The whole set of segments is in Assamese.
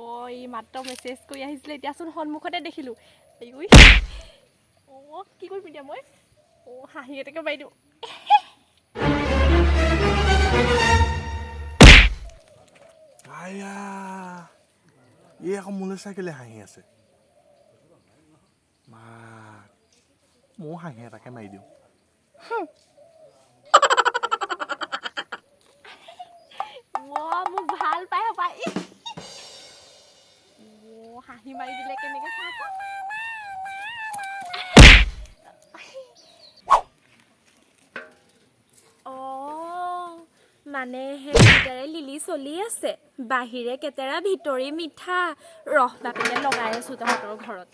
ওই মাত্ৰ মেছেজ কৰি আহিছিলে এতিয়াচোন সন্মুখতে দেখিলোঁ অঁ কি কৰিম এতিয়া মই অঁ হাঁহি এটাকে মাৰি দিওঁ আয়া এই আকৌ মোলৈ চাই কেলে হাঁহি আছে মা ময়ো হাঁহি এটাকে মাৰি দিওঁ মোক ভাল পাই পাই হাঁহি মাৰি দিলে কেনেকে মানে সেইকেইটাৰে লিলি চলি আছে বাহিৰে কেতেৰা ভিতৰি মিঠা ৰস বাপিলে লগাই আছো তহঁতৰ ঘৰত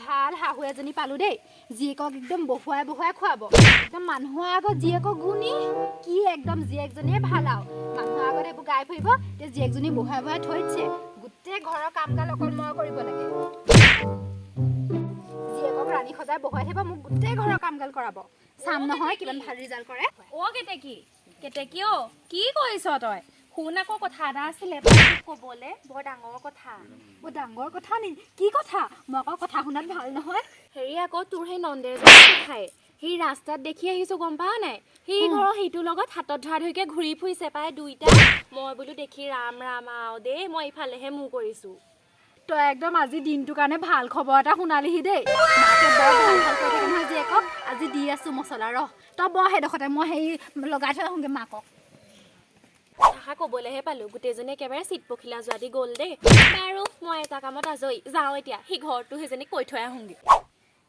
ভাল শাহু এজনী পালো দেই জীয়েকক একদম বহুৱাই বহুৱাই খুৱাব একদম মানুহৰ আগত জীয়েকক গুণী কি একদম জীয়েকজনীয়ে ভাল আৰু মানুহৰ আগত এইবোৰ গাই ফুৰিব এতিয়া জীয়েকজনী বহুৱাই বহুৱাই থৈছে গোটেই ঘৰৰ কাম কাজ অকল মই কৰিব লাগে জীয়েকক ৰাণী সজাই বহুৱাই থাকিব মোক গোটেই ঘৰৰ কাম কাজ কৰাব চাম নহয় কিমান ভাল ৰিজাল্ট কৰে অ' কেতেকী অ' কি কৰিছ তই শুন আকৌ কথা এটা আছিলে ক'বলে বৰ ডাঙৰ কথা নি কি কথা মই আকৌ কথা শুনাত ভাল নহয় হেৰি আকৌ তোৰ সেই নন্দেজনী কথাই সেই ৰাস্তাত দেখি আহিছো গম পাৱ নাই সেই ঘৰৰ সেইটোৰ লগত হাতত ধৰা ধৰিকে ঘূৰি ফুৰিছে পাই দুইটা মই বোলো দেখি ৰাম ৰাম আও দেই মই ইফালেহে মোৰ কৰিছো তই একদম আজি দিনটোৰ কাৰণে ভাল খবৰ এটা শুনালিহি দেই মাকে বৰ ভাল ভাল কৈ থাকে নহয় জীয়েকক আজি দি আছো মছলা ৰহ তই বৰ সেইডোখৰতে মই সেই লগাই থৈ আহোঁগৈ মাকক কথা ক'বলৈহে পালোঁ গোটেইজনী একেবাৰে চিট পখিলা যোৱা দি গ'ল দেই আৰু মই এটা কামত আজৰি যাওঁ এতিয়া সেই ঘৰটো সেইজনীক কৈ থৈ আহোঁগৈ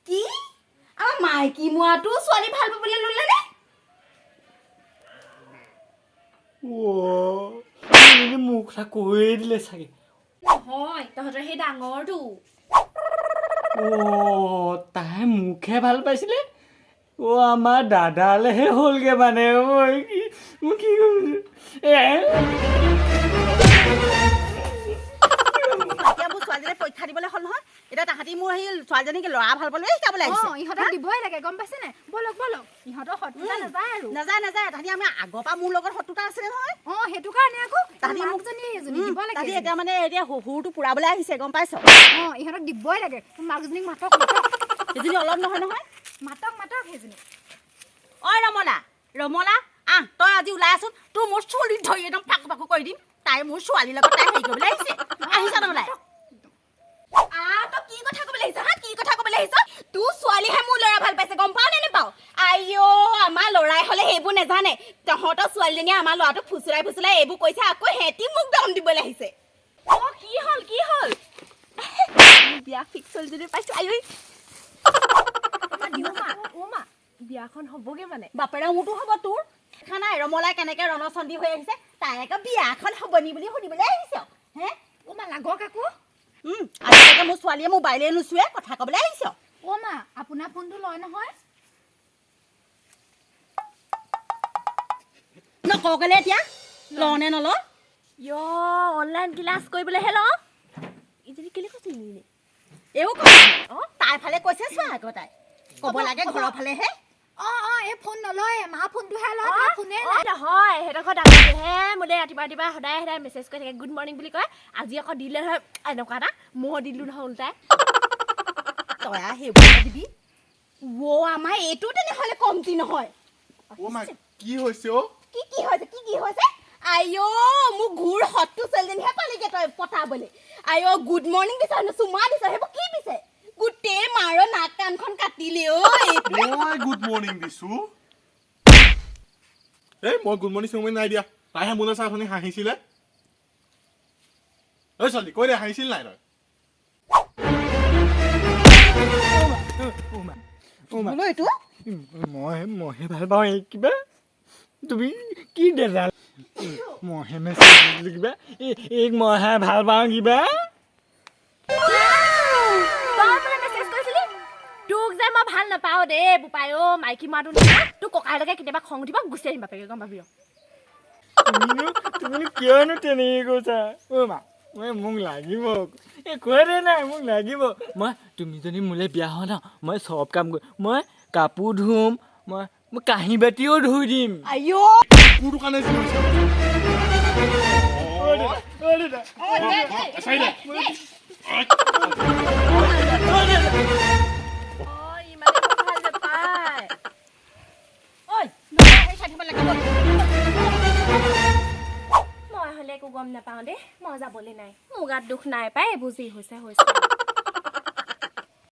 কি আমাৰ মাইকী মোৱাটো ছোৱালী ভাল পাবলৈ ল'লে নে মোৰ কথা কৈয়ে দিলে চাগে নহয় তহঁতৰ সেই ডাঙৰটো তাই মোকহে ভাল পাইছিলে আমাৰ দাদালেহে হ'লগে মানে মই কি ছোৱালীজনী পৰীক্ষা দিবলৈ হ'ল নহয় এতিয়া তাহাঁতি মোৰ সেই ছোৱালীজনীক ল'ৰা ভাল পালে শিকাবলৈ আহিছে ইহঁতক দিবই লাগে গম পাইছে নে বলক ইহঁতৰ শত্ৰুতা নাযায় আৰু নাযায় তাহাঁতি আমি আগৰ পৰা মোৰ লগত শত্ৰুতা আছিলে নহয় সেইটো কাৰণে আকৌ তাহাঁতি মাকজনী দিব লাগে তাহাঁতি এতিয়া মানে এতিয়া শহুৰটো পুৰাবলৈ আহিছে গম পাইছ ইহঁতক দিবই লাগে মাকজনীক মাতক সেইজনী অলপ নহয় মাতক সেইজনী ঐ ৰমলা আহ তই আজি ওলাই আছোন তোৰ মোৰ চুলিত ধৰি একদম পাকু কৰি দিম তাই মোৰ ছোৱালীৰ লগত তাই হেৰি কৰিবলৈ আহিছা নহ'লে তই কি কথা ক'বলৈ আহিছ কি কথা ক'বলৈ আহিছ তোৰ ছোৱালীহে মোৰ ল'ৰা ভাল পাইছে গম পাৱ নে নেপাৱ আইঅ আমাৰ ল'ৰাই হ'লে সেইবোৰ নেজানে তহঁতৰ ছোৱালীজনীয়ে আমাৰ ল'ৰাটোক ফুচুৰাই এইবোৰ কৈছে আকৌ সিহঁতি মোক দম দিবলৈ আহিছে কি হ'ল বিয়া ফিক্স হ'ল যদি পাইছো আইঐ বিয়াখন হ'বগে মানে বাপেৰে মোৰতো হ'ব তোৰ দেখা নাই ৰমলাই কেনেকে ৰণচন্দী হৈ আহিছে তাই আকৌ বিয়াখন হ'ব নি বুলি সুধিবলৈ আহিছ হে লাগক আকৌ আজিলৈকে মোৰ ছোৱালীয়ে মোবাইলে নুচুৱে কথা ক'বলৈ আহিছ আপোনাৰ ফোনটো লয় নহয় নকওঁগেলে এতিয়া লওঁ নে নলওঁ অনলাইন ক্লাছ কৰিবলৈহে ল ইজনী কেলে কৈছিলি এইও কৈছে তাই ফালে কৈছে চোৱা আকৌ তাই ক'ব লাগে ঘৰৰ ফালেহে এই ফোন নলয় মা ফোনটোহে লয় ফোনে নহয় সেইডোখৰ ডাঙৰটোহে মোলে ৰাতিপুৱা সদায় মেছেজ কৰি থাকে গুড মৰ্ণিং বুলি কয় আজি আকৌ দিলে নহয় এনেকুৱা এটা মই দিলোঁ নহয় ওলটাই তই সেইবোৰ দিবি আমাৰ এইটো তেনেহ'লে কমতি নহয় কি হৈছে কি হৈছে আইঅ মোক ঘূৰ হতটো ছোৱালীজনীহে পালিগে তই পতাবলৈ আইঅ গুড মৰ্ণিং দিছ চুমা দিছ সেইবোৰ কি পিছে গোটেই মাৰ নাক কাণখন কাটিলে মই গুড মৰ্ণিং দিছো মই গুড মৰ্ণিং নাই দিয়া তাইহে মোলৈ চাই আপুনি হাঁহিছিলে ছোৱালী কৈ দে হাঁহিছিল নাই এইটো মইহে ভাল পাওঁ এই কিবা তুমি কি দেজা মইহে মেছেজ দিছিলো কিবা এই মইহে ভাল পাওঁ কিবা তোক যে মই ভাল নাপাওঁ দে বোপাই মাইকী মাৰটো তোৰ ককাইলৈকে কেতিয়াবা খং উঠিব গুচি আহিম বাপেকে গম পাবি তুমি কিয়নো তেনেকৈ কৈছা মোক লাগিব কৈ দে নাই মোক লাগিব তুমি যদি মোলৈ বিয়া হওঁ ন মই চব কাম কৰিম মই কাপোৰ ধুম মই মই কাঁহী বাতিও ধুই দিম আইও তোৰ কাৰণে যি হৈছে চাই দে ঐ সেই চাই থব লাগে মই হ'লে একো গম নাপাওঁ দেই মই যাবলৈ নাই মোৰ গাত দুখ নাই পাই এইবোৰ যি হৈছে